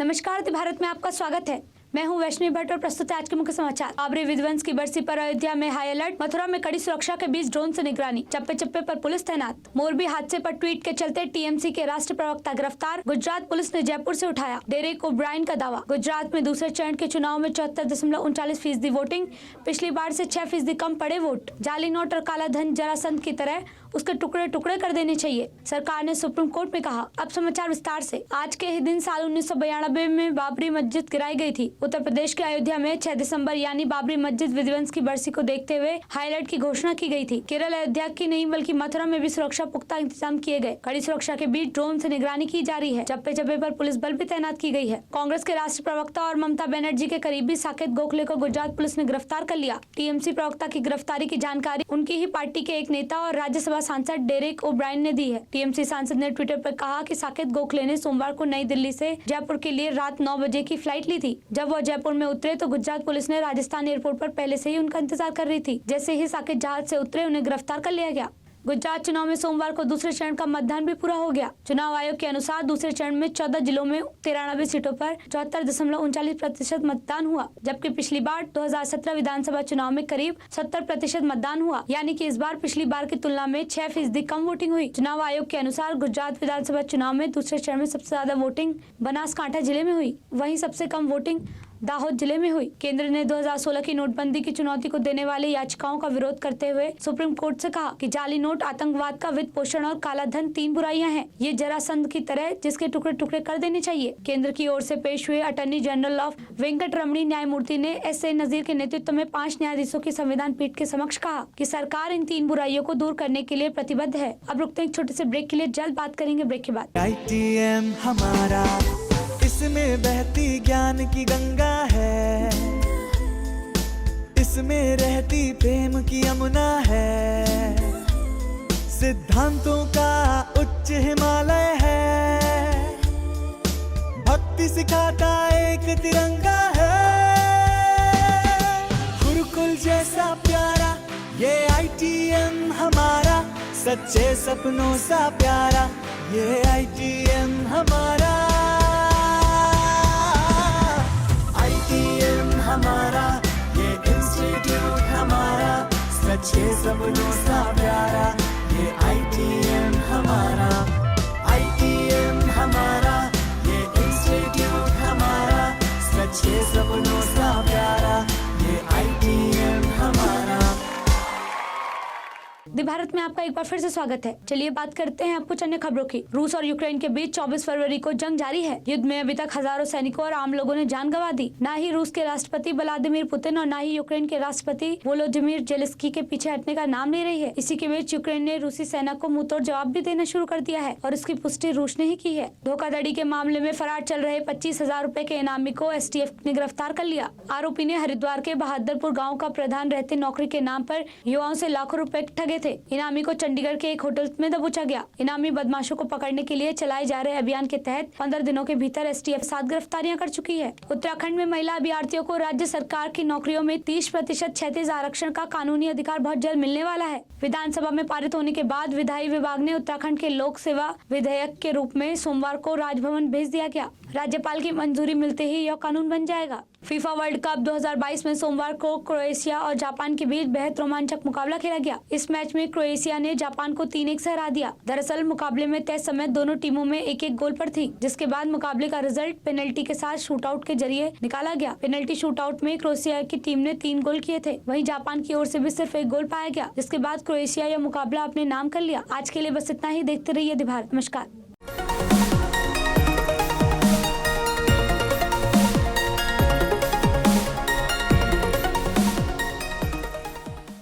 नमस्कार, भारत में आपका स्वागत है। मैं हूं वैष्णवी भट्ट और प्रस्तुत है आज के मुख्य समाचार। बाबरी विध्वंस की बरसी पर अयोध्या में हाई अलर्ट, मथुरा में कड़ी सुरक्षा के बीच ड्रोन से निगरानी, चप्पे चप्पे पर पुलिस तैनात। मोरबी हादसे पर ट्वीट के चलते टीएमसी के राष्ट्रीय प्रवक्ता गिरफ्तार, गुजरात पुलिस ने जयपुर से उठाया डेरेक ओब्रायन का दावा। गुजरात में दूसरे चरण के चुनाव में 74.39% वोटिंग, पिछली बार से 6% कम पड़े वोट। जाली नोट और काला धन जरासंध की तरह उसके टुकड़े टुकड़े कर देने चाहिए, सरकार ने सुप्रीम कोर्ट में कहा। अब समाचार विस्तार से। आज के ही दिन साल 1992 में बाबरी मस्जिद गिराई गई थी। उत्तर प्रदेश के अयोध्या में 6 दिसंबर यानी बाबरी मस्जिद विध्वंस की बरसी को देखते हुए हाई अलर्ट की घोषणा की गई थी। केरल अयोध्या की नहीं बल्कि मथुरा में भी सुरक्षा पुख्ता इंतजाम किए गए। कड़ी सुरक्षा के बीच ड्रोन से निगरानी की जा रही है। चप्पे चप्पे पर पुलिस बल भी तैनात की गई है। कांग्रेस के राष्ट्रीय प्रवक्ता और ममता बनर्जी के करीबी साकेत गोखले को गुजरात पुलिस ने गिरफ्तार कर लिया। टीएमसी प्रवक्ता की गिरफ्तारी की जानकारी उनकी ही पार्टी के एक नेता और राज्यसभा सांसद डेरेक ओब्रायन ने दी है। टीएमसी सांसद ने ट्विटर पर कहा कि साकेत गोखले ने सोमवार को नई दिल्ली से जयपुर के लिए रात 9 बजे की फ्लाइट ली थी। जब वह जयपुर में उतरे तो गुजरात पुलिस ने राजस्थान एयरपोर्ट पर पहले से ही उनका इंतजार कर रही थी। जैसे ही साकेत जहाज से उतरे उन्हें गिरफ्तार कर लिया गया। गुजरात चुनाव में सोमवार को दूसरे चरण का मतदान भी पूरा हो गया। चुनाव आयोग के अनुसार दूसरे चरण में 14 जिलों में 93 सीटों पर 74.39% मतदान हुआ, जबकि पिछली बार 2017 विधानसभा चुनाव में करीब 70% मतदान हुआ, यानी कि इस बार पिछली बार की तुलना में 6% कम वोटिंग हुई। चुनाव आयोग के अनुसार गुजरात विधानसभा चुनाव में दूसरे चरण में सबसे ज्यादा वोटिंग बनासकांठा जिले में हुई, वहीं सबसे कम वोटिंग दाहोद जिले में हुई। केंद्र ने 2016 की नोटबंदी की चुनौती को देने वाले याचिकाओं का विरोध करते हुए सुप्रीम कोर्ट से कहा कि जाली नोट, आतंकवाद का वित्त पोषण और काला धन 3 बुराइयां हैं। ये जरासंध की तरह जिसके टुकड़े टुकड़े कर देने चाहिए। केंद्र की ओर से पेश हुए अटॉर्नी जनरल ऑफ वेंकट रमणी न्यायमूर्ति ने एस.ए. नजीर के नेतृत्व में 5 न्यायाधीशों की संविधान पीठ के समक्ष कहा कि सरकार इन 3 बुराइयों को दूर करने के लिए प्रतिबद्ध है। अब रुकते हैं एक छोटे से ब्रेक के लिए, जल्द बात करेंगे ब्रेक के बाद। ITM हमारा, इसमें बहती ज्ञान की गंगा है, इसमें रहती प्रेम की यमुना है, सिद्धांतों का उच्च हिमालय है, भक्ति सिखाता एक तिरंगा है, गुरुकुल जैसा प्यारा ये ITM हमारा, सच्चे सपनों सा प्यारा ये ITM हमारा, हमारा ये इंस्टीट्यूट हमारा, सच्चे सपनों सा प्यारा ये ITM हमारा, ITM हमारा ये इंस्टीट्यूट हमारा, सच्चे सपनों सा प्यारा ये ITM हमारा। भारत में आपका एक बार फिर से स्वागत है। चलिए बात करते हैं अब कुछ अन्य खबरों की। रूस और यूक्रेन के बीच 24 फरवरी को जंग जारी है। युद्ध में अभी तक हजारों सैनिकों और आम लोगों ने जान गंवा दी। न ही रूस के राष्ट्रपति व्लादिमीर पुतिन और न ही यूक्रेन के राष्ट्रपति वोलोदिमीर जेलेंस्की के पीछे हटने का नाम ले रही है। इसी के बीच यूक्रेन ने रूसी सेना को मुंहतोड़ जवाब भी देना शुरू कर दिया है और इसकी पुष्टि रूस ने ही की है। धोखाधड़ी के मामले में फरार चल रहे 25,000 रूपए के इनामी को STF ने गिरफ्तार कर लिया। आरोपी ने हरिद्वार के बहादुरपुर गाँव का प्रधान रहते नौकरी के नाम पर युवाओं से लाखों रुपए ठगे थे। इनामी को चंडीगढ़ के एक होटल में दबोचा गया। इनामी बदमाशों को पकड़ने के लिए चलाए जा रहे अभियान के तहत 15 दिनों के भीतर STF 7 गिरफ्तारियां कर चुकी है। उत्तराखंड में महिला अभ्यर्थियों को राज्य सरकार की नौकरियों में 30% क्षैतिज आरक्षण का कानूनी अधिकार बहुत जल्द मिलने वाला है। विधानसभा में पारित होने के बाद विधायी विभाग ने उत्तराखंड के लोक सेवा विधेयक के रूप में सोमवार को राजभवन भेज दिया गया। राज्यपाल की मंजूरी मिलते ही यह कानून बन जाएगा। फीफा वर्ल्ड कप 2022 में सोमवार को क्रोएशिया और जापान के बीच बेहद रोमांचक मुकाबला खेला गया। इस मैच में क्रोएशिया ने जापान को 3-1 से हरा दिया। दरअसल मुकाबले में तय समय दोनों टीमों में एक गोल पर थी, जिसके बाद मुकाबले का रिजल्ट पेनल्टी के साथ शूटआउट के जरिए निकाला गया। पेनल्टी शूटआउट में क्रोएशिया की टीम ने 3 गोल किए थे, वहीं जापान की ओर से भी सिर्फ 1 गोल पाया गया, जिसके बाद क्रोएशिया यह मुकाबला अपने नाम कर लिया। आज के लिए बस इतना ही। देखते रहिए भारत। नमस्कार।